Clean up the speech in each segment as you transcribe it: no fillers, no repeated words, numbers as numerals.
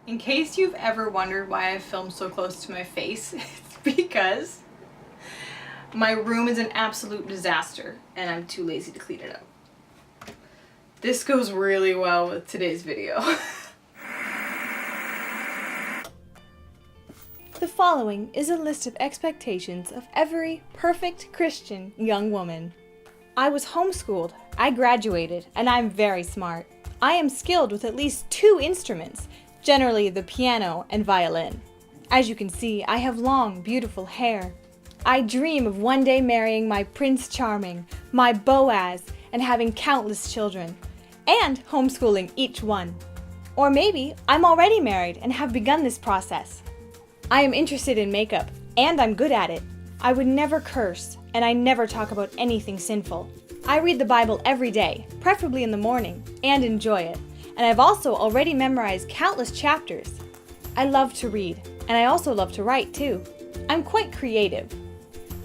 In case you've ever wondered why I filmed so close to my face, it's because my room is an absolute disaster and I'm too lazy to clean it up. This goes really well with today's video. The following is a list of expectations of every perfect Christian young woman. I was homeschooled, I graduated, and I'm very smart. I am skilled with at least 2 instruments, generally the piano and violin. As you can see, I have long, beautiful hair. I dream of one day marrying my Prince Charming, my Boaz, and having countless children, and homeschooling each one. Or maybe I'm already married and have begun this process. I am interested in makeup, and I'm good at it. I would never curse, and I never talk about anything sinful. I read the Bible every day, preferably in the morning, and enjoy it. And I've also already memorized countless chapters. I love to read, and I also love to write too. I'm quite creative.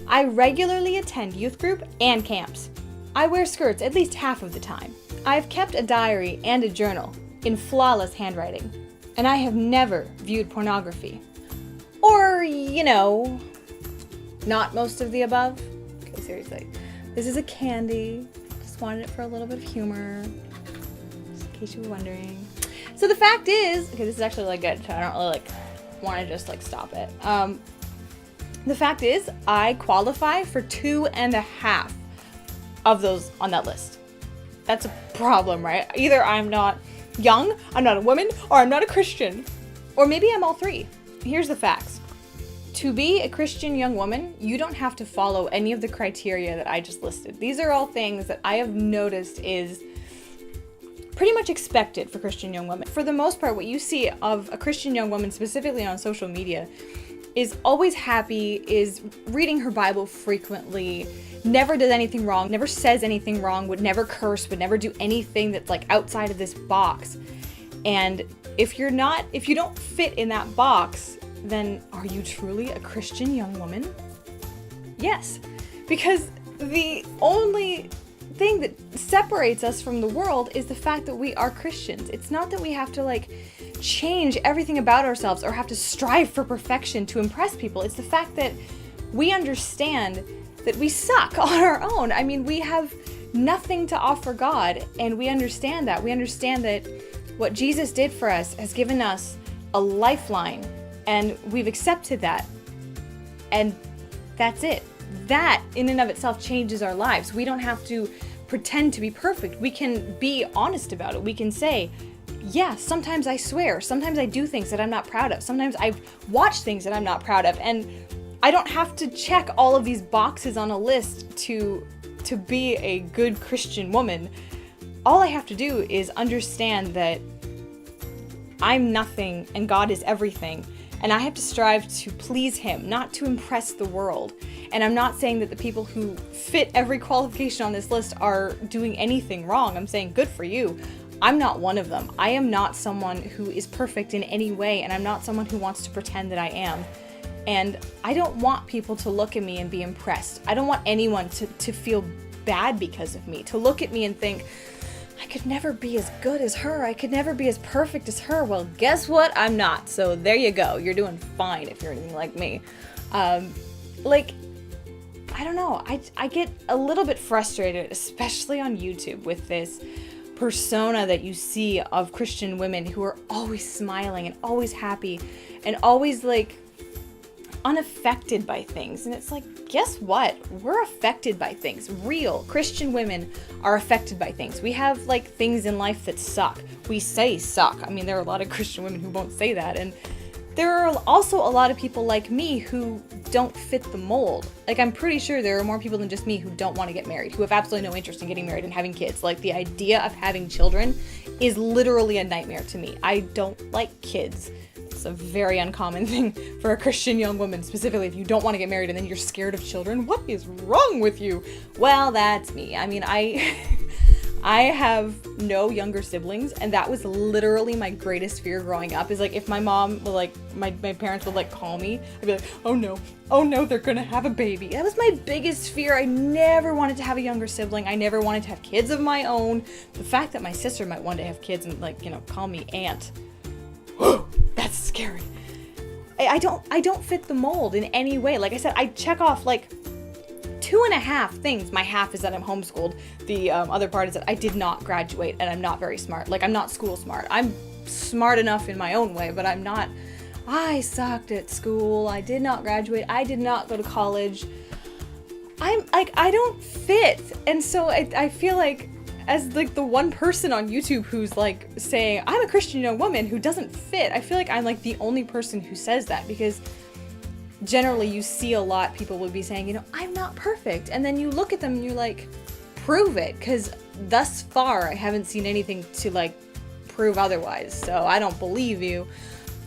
I regularly attend youth group and camps. I wear skirts at least half of the time. I've kept a diary and a journal in flawless handwriting, and I have never viewed pornography. Or, not most of the above. Okay, seriously. This is a Candid. Just wanted it for a little bit of humor, just in case you were wondering. So the fact is, okay, this is actually really good, so I don't really want to just stop it. The fact is, I qualify for 2.5 of those on that list. That's a problem, right? Either I'm not young, I'm not a woman, or I'm not a Christian. Or maybe I'm all 3. Here's the facts. To be a Christian young woman, you don't have to follow any of the criteria that I just listed. These are all things that I have noticed is pretty much expected for Christian young women. For the most part, what you see of a Christian young woman, specifically on social media, is always happy, is reading her Bible frequently, never does anything wrong, never says anything wrong, would never curse, would never do anything that's outside of this box. And if you don't fit in that box, then are you truly a Christian young woman? Yes, because the only thing that separates us from the world is the fact that we are Christians. It's not that we have to change everything about ourselves or have to strive for perfection to impress people. It's the fact that we understand that we suck on our own. I mean, we have nothing to offer God, and we understand that. We understand that what Jesus did for us has given us a lifeline, and we've accepted that. And that's it. That in and of itself changes our lives. We don't have to pretend to be perfect. We can be honest about it. We can say, yeah, sometimes I swear. Sometimes I do things that I'm not proud of. Sometimes I've watched things that I'm not proud of. And I don't have to check all of these boxes on a list to be a good Christian woman. All I have to do is understand that I'm nothing and God is everything. And I have to strive to please Him, not to impress the world. And I'm not saying that the people who fit every qualification on this list are doing anything wrong. I'm saying good for you. I'm not one of them. I am not someone who is perfect in any way, and I'm not someone who wants to pretend that I am. And I don't want people to look at me and be impressed. I don't want anyone to feel bad because of me, to look at me and think, I could never be as good as her. I could never be as perfect as her. Well, guess what? I'm not. So there you go. You're doing fine if you're anything like me. I don't know. I get a little bit frustrated, especially on YouTube, with this persona that you see of Christian women who are always smiling and always happy and always unaffected by things. And it's guess what? We're affected by things. Real Christian women are affected by things. We have things in life that suck. We say suck. I mean, there are a lot of Christian women who won't say that. And there are also a lot of people like me who don't fit the mold. I'm pretty sure there are more people than just me who don't want to get married, who have absolutely no interest in getting married and having kids. The idea of having children is literally a nightmare to me. I don't like kids. It's a very uncommon thing for a Christian young woman, specifically if you don't want to get married and then you're scared of children. What is wrong with you? Well, that's me. I mean, I have no younger siblings, and that was literally my greatest fear growing up, is if my mom would my parents would call me, I'd be oh no, they're gonna have a baby. That was my biggest fear. I never wanted to have a younger sibling. I never wanted to have kids of my own. The fact that my sister might one day have kids and call me aunt, I don't fit the mold in any way. Like I said, I check off like 2.5 things. My half is that I'm homeschooled. The other part is that I did not graduate and I'm not very smart. Like, I'm not school smart. I'm smart enough in my own way, but I'm not. I sucked at school. I did not graduate. I did not go to college. I'm like, I don't fit. And so I feel like, as like the one person on YouTube who's like saying, I'm a Christian young woman who doesn't fit, I feel like I'm like the only person who says that, because generally you see a lot, people would be saying, you know, I'm not perfect. And then you look at them and you're like, prove it. Because thus far, I haven't seen anything to like prove otherwise. So I don't believe you.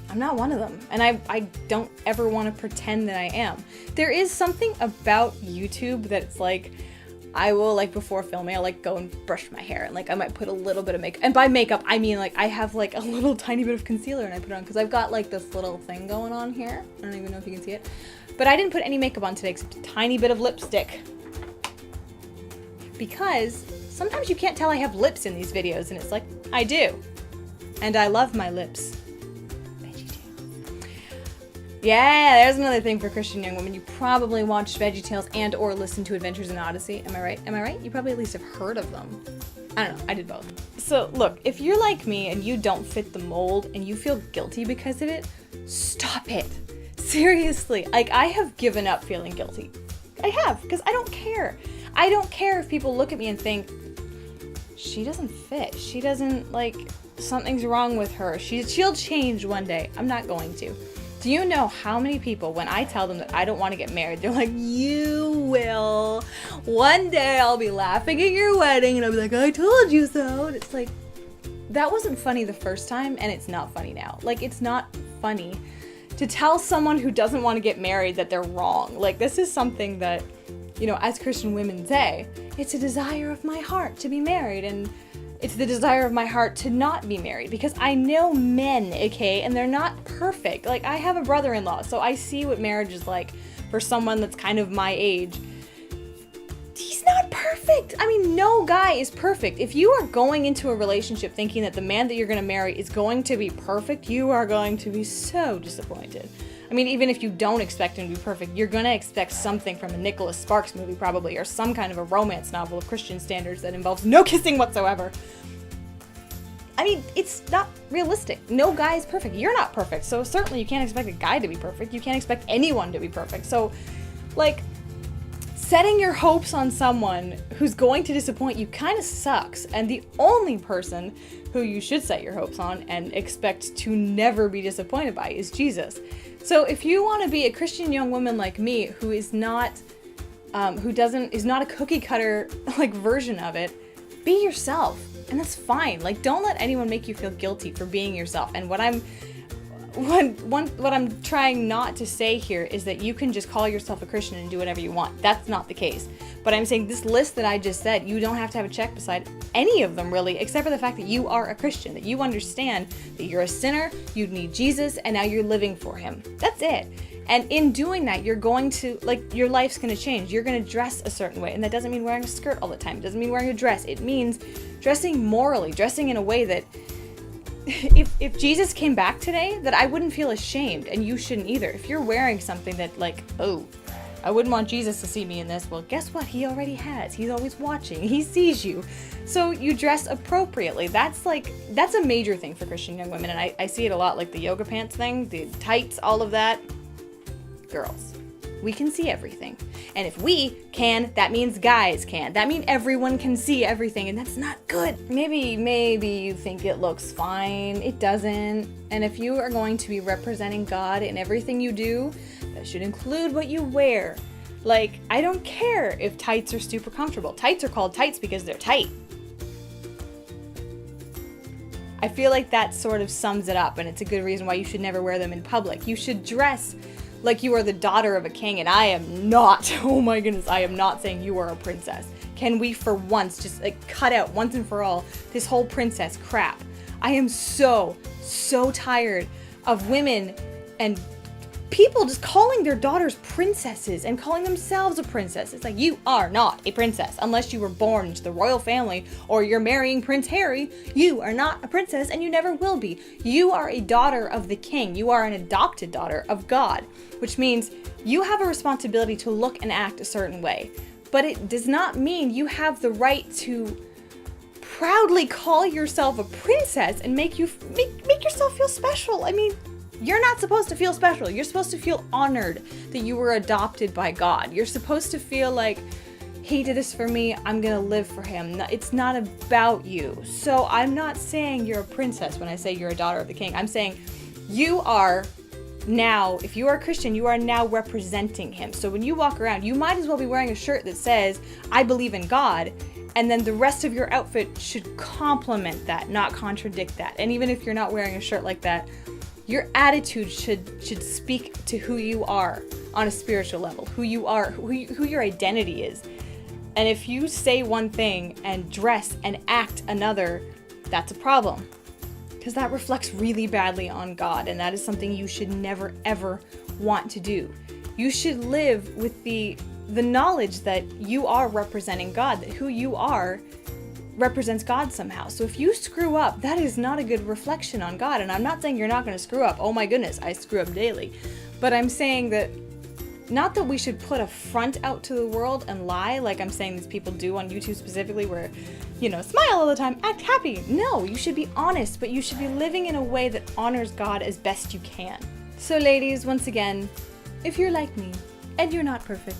I'm not one of them. And I don't ever want to pretend that I am. There is something about YouTube that's like, I will, like, before filming, I'll like go and brush my hair, and like I might put a little bit of makeup. And by makeup, I mean like I have like a little tiny bit of concealer and I put it on, because I've got like this little thing going on here. I don't even know if you can see it. But I didn't put any makeup on today except a tiny bit of lipstick. Because sometimes you can't tell I have lips in these videos, and it's like, I do. And I love my lips. Yeah, there's another thing for Christian young women. You probably watched VeggieTales and or listened to Adventures in Odyssey. Am I right? Am I right? You probably at least have heard of them. I don't know. I did both. So look, if you're like me and you don't fit the mold and you feel guilty because of it, stop it. Seriously. Like, I have given up feeling guilty. I have, because I don't care. I don't care if people look at me and think, she doesn't fit. She doesn't, like, something's wrong with her. She'll change one day. I'm not going to. Do you know how many people, when I tell them that I don't want to get married, they're like, you will. One day I'll be laughing at your wedding and I'll be like, I told you so. And it's like, that wasn't funny the first time, and it's not funny now. Like, it's not funny to tell someone who doesn't want to get married that they're wrong. Like, this is something that, you know, as Christian women say, it's a desire of my heart to be married, and it's the desire of my heart to not be married, because I know men, okay, and they're not perfect. Like, I have a brother-in-law, so I see what marriage is like for someone that's kind of my age. He's not perfect. I mean, no guy is perfect. If you are going into a relationship thinking that the man that you're going to marry is going to be perfect, you are going to be so disappointed. I mean, even if you don't expect him to be perfect, you're going to expect something from a Nicholas Sparks movie probably, or some kind of a romance novel of Christian standards that involves no kissing whatsoever. I mean, it's not realistic. No guy is perfect. You're not perfect. So certainly you can't expect a guy to be perfect. You can't expect anyone to be perfect. So, like, setting your hopes on someone who's going to disappoint you kind of sucks. And the only person who you should set your hopes on and expect to never be disappointed by is Jesus. So if you want to be a Christian young woman like me, who is not, is not a cookie cutter like version of it, be yourself, and that's fine. Like, don't let anyone make you feel guilty for being yourself. And what I'm trying not to say here is that you can just call yourself a Christian and do whatever you want. That's not the case. But I'm saying this list that I just said, you don't have to have a check beside any of them really, except for the fact that you are a Christian, that you understand that you're a sinner, you need Jesus, and now you're living for him. That's it. And in doing that, you're going to, like, your life's going to change. You're going to dress a certain way. And that doesn't mean wearing a skirt all the time. It doesn't mean wearing a dress. It means dressing morally, dressing in a way that if Jesus came back today, that I wouldn't feel ashamed, and you shouldn't either. If you're wearing something that, like, oh, I wouldn't want Jesus to see me in this, well, guess what? He already has. He's always watching. He sees you. So you dress appropriately. That's a major thing for Christian young women, and I see it a lot, like the yoga pants thing, the tights, all of that. Girls, we can see everything. And if we can, that means guys can. That means everyone can see everything, and that's not good. Maybe you think it looks fine. It doesn't. And if you are going to be representing God in everything you do, that should include what you wear. Like, I don't care if tights are super comfortable. Tights are called tights because they're tight. I feel like that sort of sums it up, and it's a good reason why you should never wear them in public. You should dress like you are the daughter of a king, and I am not. Oh my goodness, I am not saying you are a princess. Can we for once just like cut out once and for all this whole princess crap? I am so tired of women and people just calling their daughters princesses and calling themselves a princess. It's like, you are not a princess unless you were born into the royal family or you're marrying Prince Harry. You are not a princess and you never will be. You are a daughter of the king. You are an adopted daughter of God, which means you have a responsibility to look and act a certain way. But it does not mean you have the right to proudly call yourself a princess and make yourself feel special. I mean, you're not supposed to feel special. You're supposed to feel honored that you were adopted by God. You're supposed to feel like, he did this for me, I'm gonna live for him. It's not about you. So I'm not saying you're a princess when I say you're a daughter of the king. I'm saying you are now, if you are a Christian, you are now representing him. So when you walk around, you might as well be wearing a shirt that says, I believe in God, and then the rest of your outfit should complement that, not contradict that. And even if you're not wearing a shirt like that, your attitude should speak to who you are on a spiritual level, who you are, who your identity is. And if you say one thing and dress and act another, that's a problem. Because that reflects really badly on God, and that is something you should never ever want to do. You should live with the knowledge that you are representing God, that who you are represents God somehow. So if you screw up, that is not a good reflection on God. And I'm not saying you're not going to screw up. Oh my goodness, I screw up daily. But I'm saying that, not that we should put a front out to the world and lie, like I'm saying these people do on YouTube specifically, where, smile all the time, act happy. No, you should be honest, but you should be living in a way that honors God as best you can. So ladies, once again, if you're like me and you're not perfect,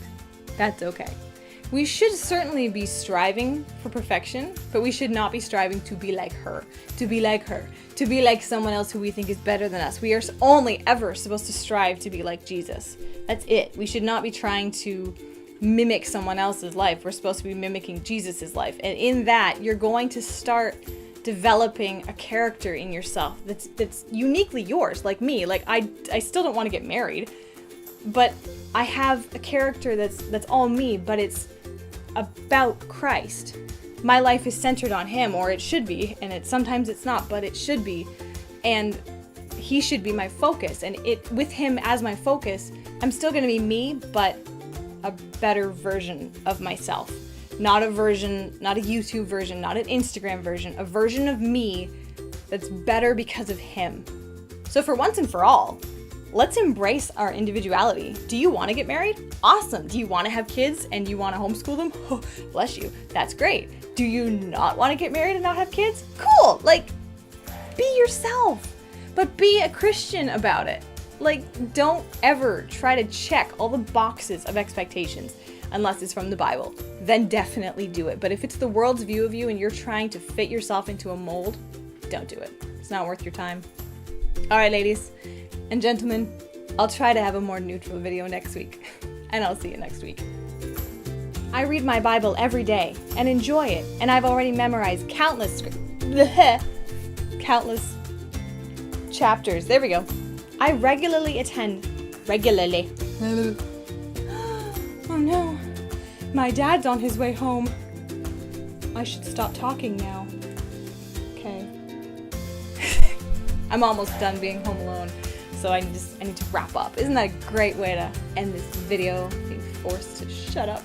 that's okay. We should certainly be striving for perfection, but we should not be striving to be like her, to be like someone else who we think is better than us. We are only ever supposed to strive to be like Jesus. That's it. We should not be trying to mimic someone else's life. We're supposed to be mimicking Jesus's life. And in that, you're going to start developing a character in yourself that's uniquely yours, like me. Like I still don't want to get married, but I have a character that's all me, but it's about Christ. My life is centered on him, or it should be, and sometimes it's not, but it should be. And he should be my focus, and with him as my focus, I'm still going to be me, but a better version of myself. Not a YouTube version, not an Instagram version, a version of me that's better because of him. So for once and for all, let's embrace our individuality. Do you want to get married? Awesome. Do you want to have kids and you want to homeschool them? Oh, bless you. That's great. Do you not want to get married and not have kids? Cool. Like, be yourself, but be a Christian about it. Like, don't ever try to check all the boxes of expectations unless it's from the Bible. Then definitely do it. But if it's the world's view of you and you're trying to fit yourself into a mold, don't do it. It's not worth your time. All right, ladies and gentlemen, I'll try to have a more neutral video next week, and I'll see you next week. I read my Bible every day and enjoy it, and I've already memorized countless chapters. There we go. I regularly attend. Oh no, my dad's on his way home. I should stop talking now. Okay. I'm almost done being home alone. So I need to wrap up. Isn't that a great way to end this video? Being forced to shut up.